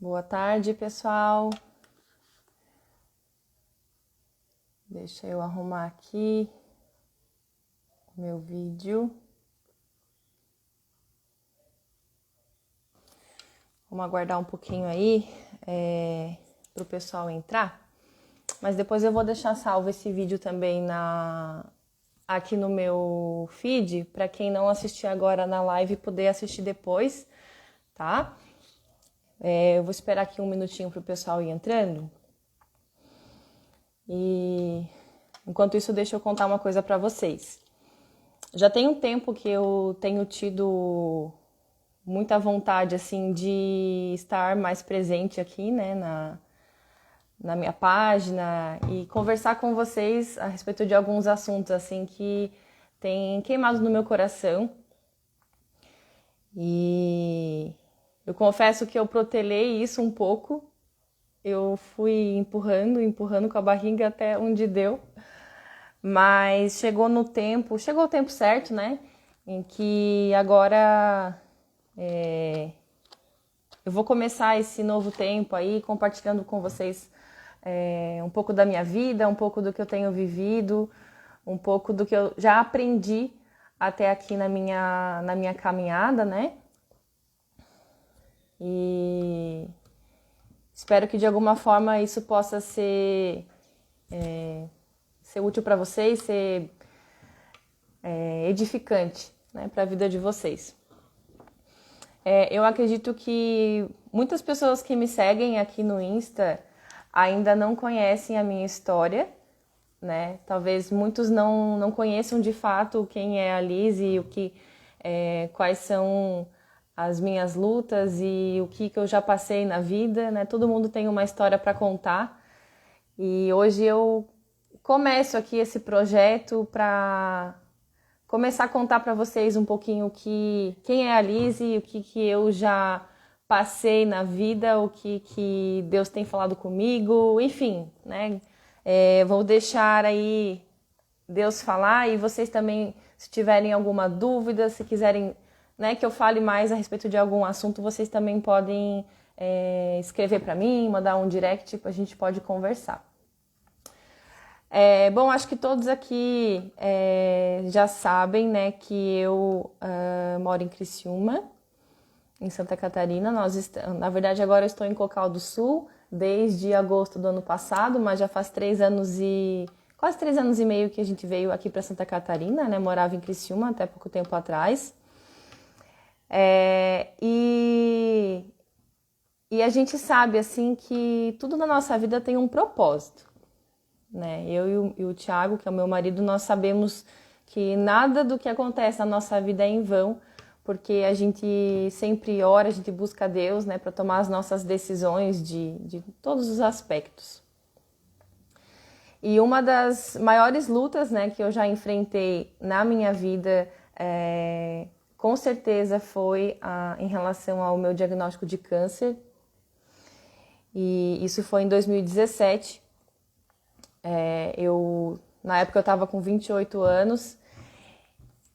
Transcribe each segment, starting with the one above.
Boa tarde, pessoal. Deixa eu arrumar aqui o meu vídeo. Vamos aguardar um pouquinho aí para o pessoal entrar. Mas depois eu vou deixar salvo esse vídeo também aqui no meu feed, para quem não assistir agora na live poder assistir depois, tá? Eu vou esperar aqui um minutinho para o pessoal ir entrando. E enquanto isso, deixa eu contar uma coisa para vocês. Já tem um tempo que eu tenho tido muita vontade assim de estar mais presente aqui, né, na minha página e conversar com vocês a respeito de alguns assuntos assim que tem queimado no meu coração. E eu confesso que eu protelei isso um pouco. Eu fui empurrando com a barriga até onde deu. Mas chegou o tempo certo, né? Em que agora eu vou começar esse novo tempo aí compartilhando com vocês um pouco da minha vida, um pouco do que eu tenho vivido, um pouco do que eu já aprendi até aqui na minha caminhada, né? E espero que de alguma forma isso possa ser útil para vocês, ser edificante, né, para a vida de vocês. Eu acredito que muitas pessoas que me seguem aqui no Insta ainda não conhecem a minha história, né? Talvez muitos não conheçam de fato quem é a Liz e quais são as minhas lutas e o que eu já passei na vida, né? Todo mundo tem uma história para contar e hoje eu começo aqui esse projeto para começar a contar para vocês um pouquinho quem é a Liz e o que eu já passei na vida, o que Deus tem falado comigo, enfim, né? Vou deixar aí Deus falar e vocês também, se tiverem alguma dúvida, se quiserem, né, que eu fale mais a respeito de algum assunto, vocês também podem escrever para mim, mandar um direct, a gente pode conversar. Bom, acho que todos aqui já sabem, né, que eu moro em Criciúma, em Santa Catarina. Na verdade, agora eu estou em Cocal do Sul, desde agosto do ano passado, mas já faz quase 3 anos e meio que a gente veio aqui para Santa Catarina, né? Morava em Criciúma até pouco tempo atrás. E a gente sabe, assim, que tudo na nossa vida tem um propósito, né? Eu e o Thiago, que é o meu marido, nós sabemos que nada do que acontece na nossa vida é em vão, porque a gente sempre ora, a gente busca Deus, né, para tomar as nossas decisões de todos os aspectos. E uma das maiores lutas, né, que eu já enfrentei na minha vida, com certeza foi em relação ao meu diagnóstico de câncer. E isso foi em 2017. Na época eu estava com 28 anos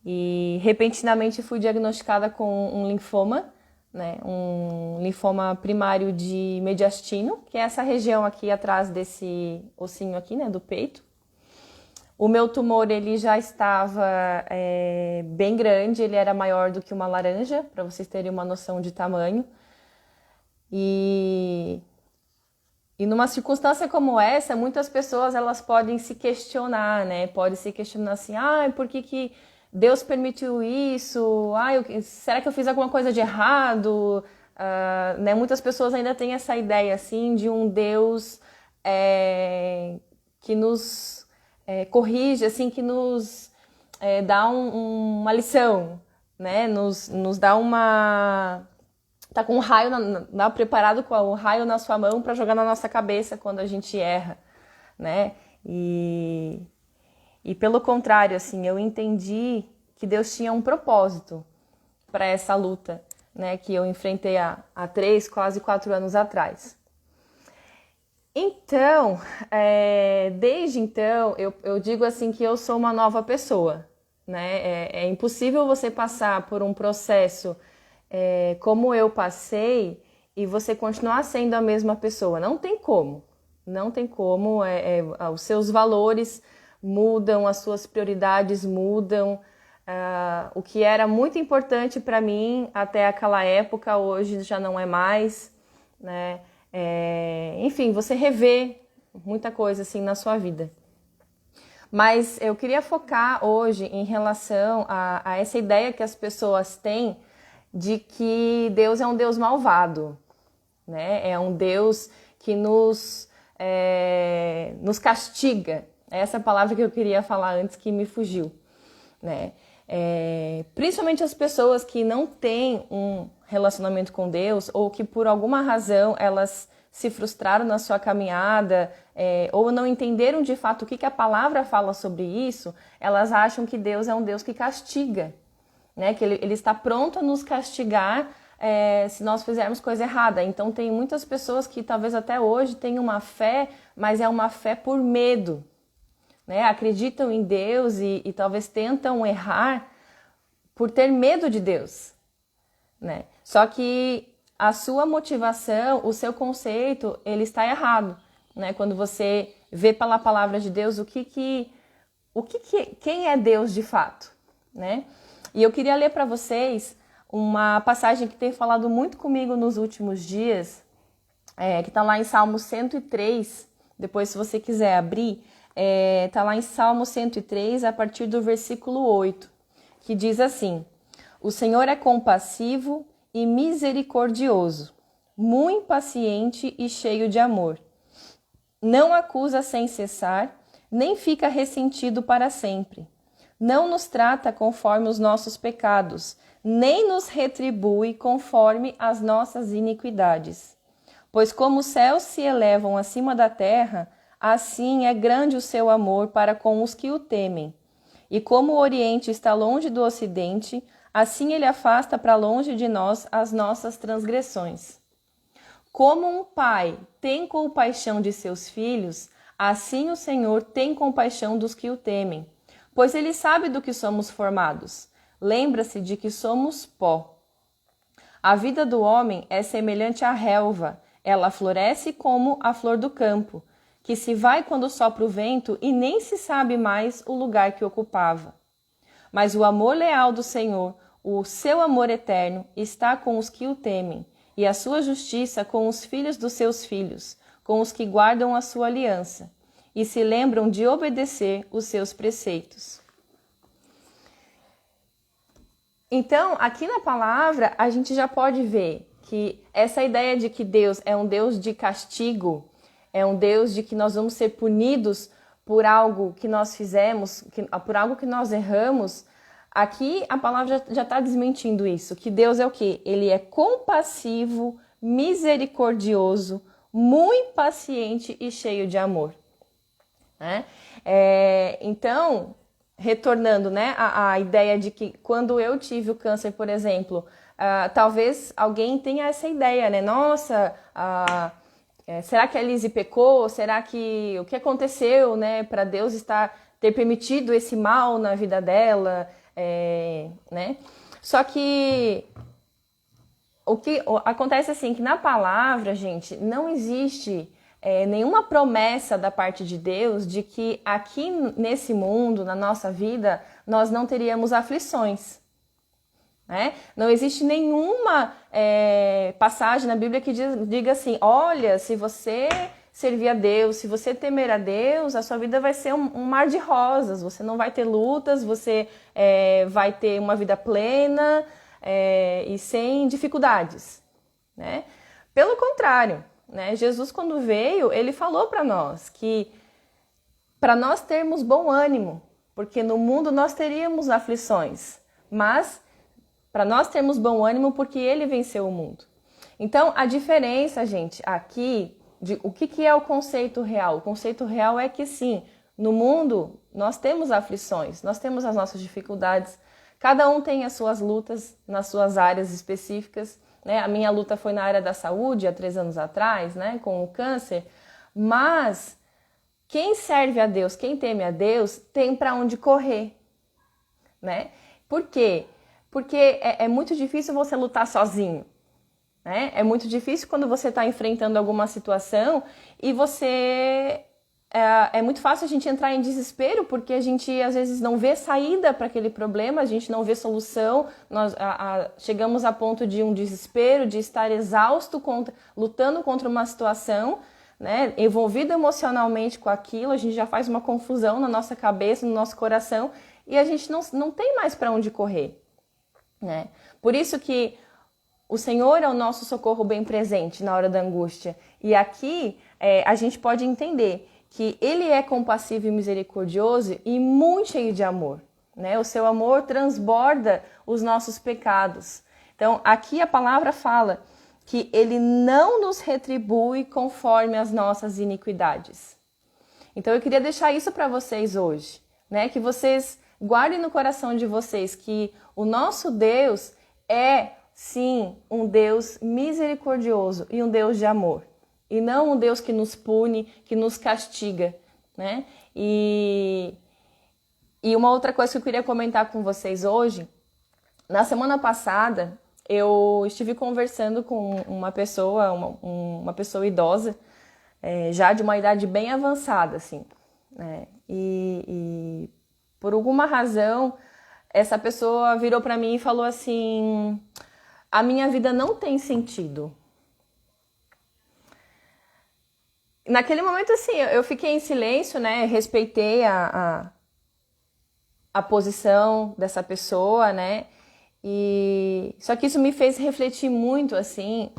e repentinamente fui diagnosticada com um linfoma, né? Um linfoma primário de mediastino, que é essa região aqui atrás desse ossinho aqui, né, do peito. O meu tumor ele já estava bem grande, ele era maior do que uma laranja, para vocês terem uma noção de tamanho. E numa circunstância como essa, muitas pessoas elas podem se questionar, né? Podem se questionar assim, por que Deus permitiu isso? Será que eu fiz alguma coisa de errado? Né? Muitas pessoas ainda têm essa ideia assim de um Deus que nos corrige, assim, que nos dá uma lição, né? Nos dá tá com um raio preparado com o raio na sua mão para jogar na nossa cabeça quando a gente erra, né? E pelo contrário, assim, eu entendi que Deus tinha um propósito para essa luta, né? Que eu enfrentei há 3, quase 4 anos atrás. Então, desde então, eu digo assim que eu sou uma nova pessoa, né? É impossível você passar por um processo como eu passei e você continuar sendo a mesma pessoa. Não tem como. Não tem como. Os seus valores mudam, as suas prioridades mudam. O que era muito importante para mim até aquela época, hoje já não é mais, né? Enfim, você revê muita coisa assim na sua vida. Mas eu queria focar hoje em relação a essa ideia que as pessoas têm de que Deus é um Deus malvado, né? É um Deus que nos castiga. Essa palavra que eu queria falar antes que me fugiu, né? Principalmente as pessoas que não têm um relacionamento com Deus ou que por alguma razão elas se frustraram na sua caminhada ou não entenderam de fato o que a palavra fala sobre isso, elas acham que Deus é um Deus que castiga, né? Que ele está pronto a nos castigar se nós fizermos coisa errada. Então tem muitas pessoas que talvez até hoje tenham uma fé, mas é uma fé por medo, né? Acreditam em Deus e talvez tentam errar por ter medo de Deus, né? Só que a sua motivação, o seu conceito, ele está errado, né? Quando você vê pela palavra de Deus quem é Deus de fato, né? E eu queria ler para vocês uma passagem que tem falado muito comigo nos últimos dias, que está lá em Salmo 103, depois se você quiser abrir, está lá em Salmo 103, a partir do versículo 8, que diz assim: O Senhor é compassivo e misericordioso, muito paciente e cheio de amor. Não acusa sem cessar, nem fica ressentido para sempre. Não nos trata conforme os nossos pecados, nem nos retribui conforme as nossas iniquidades. Pois como os céus se elevam acima da terra, assim é grande o seu amor para com os que o temem. E como o Oriente está longe do Ocidente, assim ele afasta para longe de nós as nossas transgressões. Como um pai tem compaixão de seus filhos, assim o Senhor tem compaixão dos que o temem, pois ele sabe do que somos formados. Lembra-se de que somos pó. A vida do homem é semelhante à relva, ela floresce como a flor do campo, que se vai quando sopra o vento e nem se sabe mais o lugar que ocupava. Mas o amor leal do Senhor, o seu amor eterno, está com os que o temem, e a sua justiça com os filhos dos seus filhos, com os que guardam a sua aliança, e se lembram de obedecer os seus preceitos. Então, aqui na palavra, a gente já pode ver que essa ideia de que Deus é um Deus de castigo, é um Deus de que nós vamos ser punidos por algo que nós fizemos, por algo que nós erramos, aqui a palavra já está desmentindo isso, que Deus é o quê? Ele é compassivo, misericordioso, muito paciente e cheio de amor, né? Então, retornando, né, a ideia de que quando eu tive o câncer, por exemplo, talvez alguém tenha essa ideia, né? Nossa, será que a Lizzy pecou? Será que o que aconteceu, né, para Deus ter permitido esse mal na vida dela, né? Só que o que acontece assim, que na palavra, gente, não existe nenhuma promessa da parte de Deus de que aqui nesse mundo, na nossa vida, nós não teríamos aflições, né? Não existe nenhuma passagem na Bíblia que diga assim, olha, se você servir a Deus, se você temer a Deus, a sua vida vai ser um mar de rosas, você não vai ter lutas, você vai ter uma vida plena e sem dificuldades, né? Pelo contrário, né? Jesus, quando veio, ele falou para nós que para nós termos bom ânimo, porque no mundo nós teríamos aflições, mas para nós termos bom ânimo porque ele venceu o mundo. Então, a diferença, gente, aqui, de o que é o conceito real? O conceito real é que sim, no mundo nós temos aflições, nós temos as nossas dificuldades, cada um tem as suas lutas nas suas áreas específicas, né? A minha luta foi na área da saúde há 3 anos atrás, né, com o câncer, mas quem serve a Deus, quem teme a Deus, tem para onde correr, né? Por quê? Porque é muito difícil você lutar sozinho, né? É muito difícil quando você está enfrentando alguma situação e você... É muito fácil a gente entrar em desespero porque a gente às vezes não vê saída para aquele problema, a gente não vê solução, nós chegamos a ponto de um desespero, de estar exausto, lutando contra uma situação, né, envolvido emocionalmente com aquilo, a gente já faz uma confusão na nossa cabeça, no nosso coração e a gente não tem mais para onde correr, né? Por isso que o Senhor é o nosso socorro bem presente na hora da angústia. E aqui a gente pode entender que Ele é compassivo e misericordioso e muito cheio de amor, né? O seu amor transborda os nossos pecados. Então, aqui a palavra fala que Ele não nos retribui conforme as nossas iniquidades. Então, eu queria deixar isso para vocês hoje, né? Que vocês guardem no coração de vocês que o nosso Deus é, sim, um Deus misericordioso e um Deus de amor. E não um Deus que nos pune, que nos castiga, né? E uma outra coisa que eu queria comentar com vocês hoje, na semana passada, eu estive conversando com uma pessoa, uma pessoa idosa, já de uma idade bem avançada, assim, né? E por alguma razão, essa pessoa virou para mim e falou assim: a minha vida não tem sentido. Naquele momento, assim, eu fiquei em silêncio, né? Respeitei a posição dessa pessoa, né? E só que isso me fez refletir muito, assim,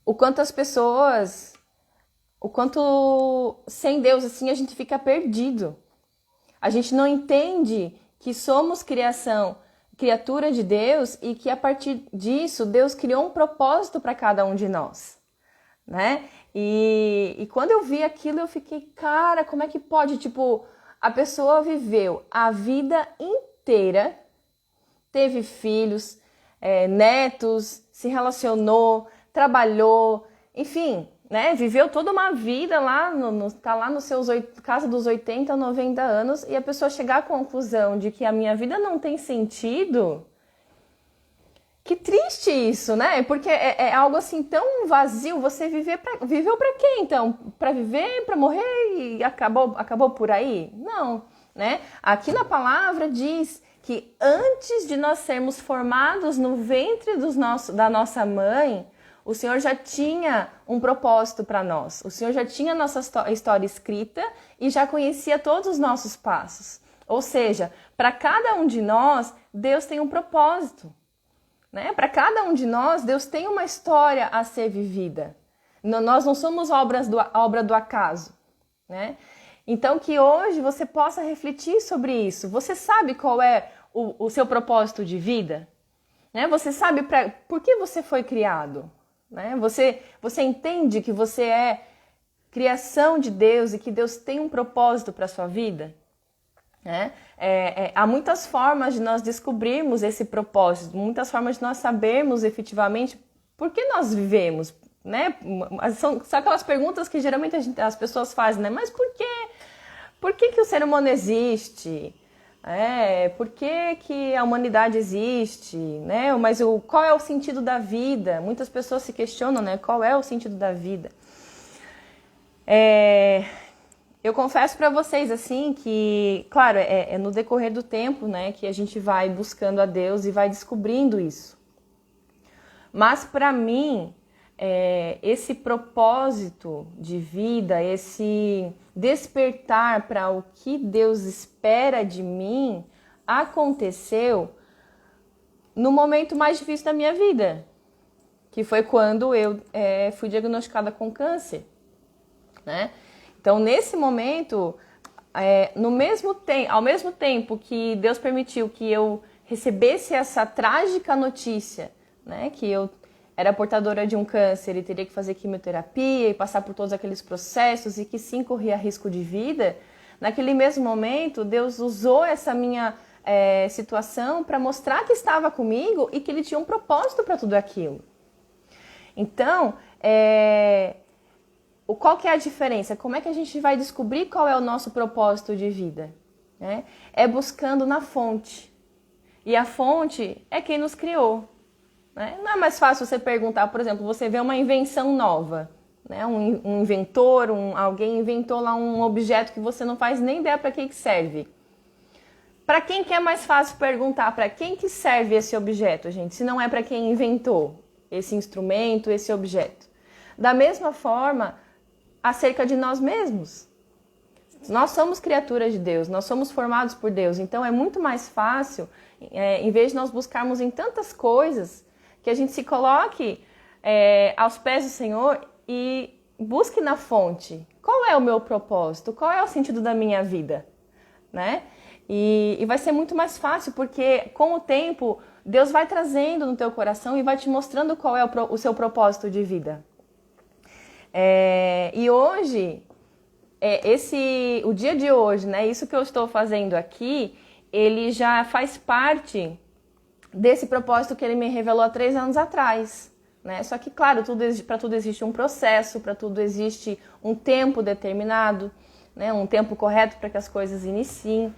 o quanto as pessoas, o quanto sem Deus, assim, a gente fica perdido. A gente não entende que somos criatura de Deus e que a partir disso Deus criou um propósito para cada um de nós, né? E quando eu vi aquilo, eu fiquei, cara, como é que pode? Tipo, a pessoa viveu a vida inteira, teve filhos, netos, se relacionou, trabalhou, enfim, né? Viveu toda uma vida lá, tá lá nos seus casa dos 80, 90 anos, e a pessoa chegar à conclusão de que a minha vida não tem sentido. Que triste isso, né? Porque é algo assim tão vazio. Você viveu para quê, então? Para viver, para morrer e acabou por aí? Não, né? Aqui na palavra diz que antes de nós sermos formados no ventre da nossa mãe, o Senhor já tinha um propósito para nós. O Senhor já tinha a nossa história escrita e já conhecia todos os nossos passos. Ou seja, para cada um de nós, Deus tem um propósito. Né? Para cada um de nós, Deus tem uma história a ser vivida. Nós não somos obra do acaso, né? Então, que hoje você possa refletir sobre isso. Você sabe qual é o seu propósito de vida? Né? Você sabe por que você foi criado? Né? Você entende que você é criação de Deus e que Deus tem um propósito para a sua vida? Né? Há muitas formas de nós descobrirmos esse propósito, muitas formas de nós sabermos efetivamente por que nós vivemos, né? São aquelas perguntas que geralmente as pessoas fazem, né? Mas por quê? Por que o ser humano existe? Por que a humanidade existe? Né? Mas qual é o sentido da vida? Muitas pessoas se questionam, né? Qual é o sentido da vida? Eu confesso para vocês, assim, que, claro, é no decorrer do tempo, né, que a gente vai buscando a Deus e vai descobrindo isso. Mas, para mim, esse propósito de vida, esse despertar para o que Deus espera de mim, aconteceu no momento mais difícil da minha vida, que foi quando eu fui diagnosticada com câncer, né? Então, nesse momento, ao mesmo tempo que Deus permitiu que eu recebesse essa trágica notícia, né, que eu era portadora de um câncer e teria que fazer quimioterapia e passar por todos aqueles processos e que sim corria risco de vida, naquele mesmo momento, Deus usou essa minha situação para mostrar que estava comigo e que Ele tinha um propósito para tudo aquilo. Então, qual que é a diferença? Como é que a gente vai descobrir qual é o nosso propósito de vida? Né? É buscando na fonte. E a fonte é quem nos criou. né? Não é mais fácil você perguntar, por exemplo, você vê uma invenção nova, né? Um inventor, alguém inventou lá um objeto que você não faz nem ideia para que serve. Para quem que é mais fácil perguntar para quem que serve esse objeto, gente, se não é para quem inventou esse instrumento, esse objeto? Da mesma forma, acerca de nós mesmos. Nós somos criaturas de Deus, nós somos formados por Deus, então é muito mais fácil, em vez de nós buscarmos em tantas coisas, que a gente se coloque aos pés do Senhor e busque na fonte. Qual é o meu propósito? Qual é o sentido da minha vida? Né? E vai ser muito mais fácil, porque com o tempo, Deus vai trazendo no teu coração e vai te mostrando qual é o seu propósito de vida. E hoje, o dia de hoje, né, isso que eu estou fazendo aqui, ele já faz parte desse propósito que ele me revelou há 3 anos atrás. Né? Só que, claro, para tudo existe um processo, para tudo existe um tempo determinado, né, um tempo correto para que as coisas iniciem.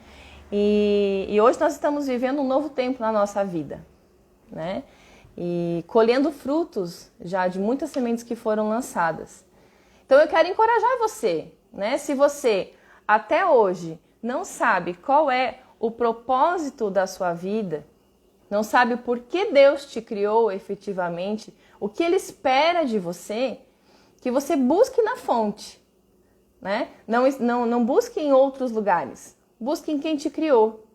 E hoje nós estamos vivendo um novo tempo na nossa vida, né? E colhendo frutos já de muitas sementes que foram lançadas. Então eu quero encorajar você, né? Se você até hoje não sabe qual é o propósito da sua vida, não sabe por que Deus te criou efetivamente, o que Ele espera de você, que você busque na fonte, né? Não busque em outros lugares. Busque em quem te criou,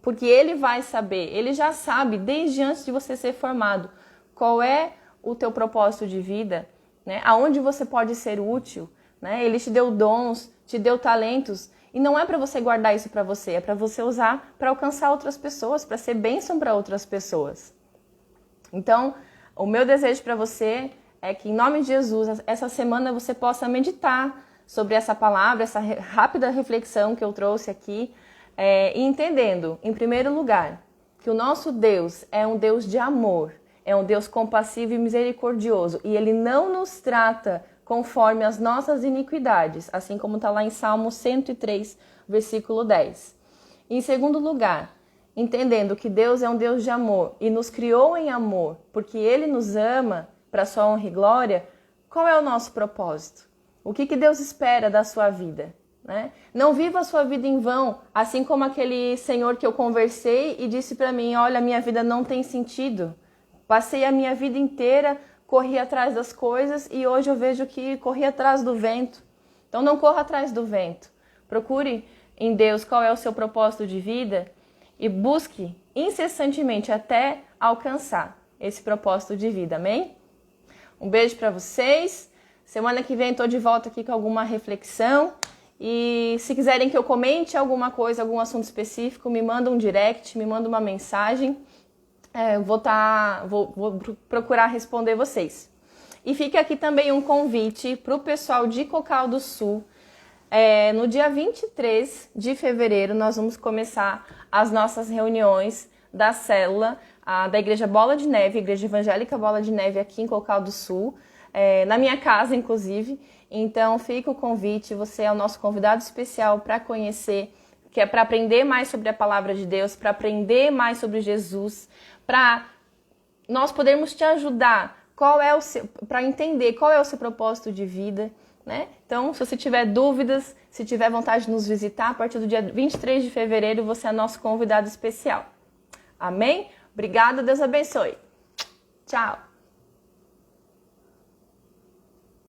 porque Ele vai saber, Ele já sabe desde antes de você ser formado qual é o teu propósito de vida, né? Aonde você pode ser útil, né? Ele te deu dons, te deu talentos e não é para você guardar isso para você, é para você usar para alcançar outras pessoas, para ser bênção para outras pessoas. Então, o meu desejo para você é que em nome de Jesus, essa semana você possa meditar sobre essa palavra, essa rápida reflexão que eu trouxe aqui, e entendendo, em primeiro lugar, que o nosso Deus é um Deus de amor, é um Deus compassivo e misericordioso, e Ele não nos trata conforme as nossas iniquidades, assim como está lá em Salmo 103, versículo 10. Em segundo lugar, entendendo que Deus é um Deus de amor e nos criou em amor, porque Ele nos ama para sua honra e glória, qual é o nosso propósito? O que Deus espera da sua vida? Né? Não viva a sua vida em vão, assim como aquele senhor que eu conversei e disse para mim, olha, minha vida não tem sentido. Passei a minha vida inteira, corri atrás das coisas e hoje eu vejo que corri atrás do vento. Então não corra atrás do vento. Procure em Deus qual é o seu propósito de vida e busque incessantemente até alcançar esse propósito de vida. Amém? Um beijo para vocês. Semana que vem estou de volta aqui com alguma reflexão. E se quiserem que eu comente alguma coisa, algum assunto específico, me manda um direct, me manda uma mensagem. Vou procurar responder vocês. E fica aqui também um convite para o pessoal de Cocal do Sul. No dia 23 de fevereiro, nós vamos começar as nossas reuniões da célula da Igreja Bola de Neve, Igreja Evangélica Bola de Neve, aqui em Cocal do Sul. Na minha casa, inclusive. Então, fica o convite, você é o nosso convidado especial para conhecer, que é para aprender mais sobre a palavra de Deus, para aprender mais sobre Jesus, para nós podermos te ajudar, para entender qual é o seu propósito de vida, né? Então, se você tiver dúvidas, se tiver vontade de nos visitar, a partir do dia 23 de fevereiro, você é nosso convidado especial. Amém? Obrigada, Deus abençoe. Tchau!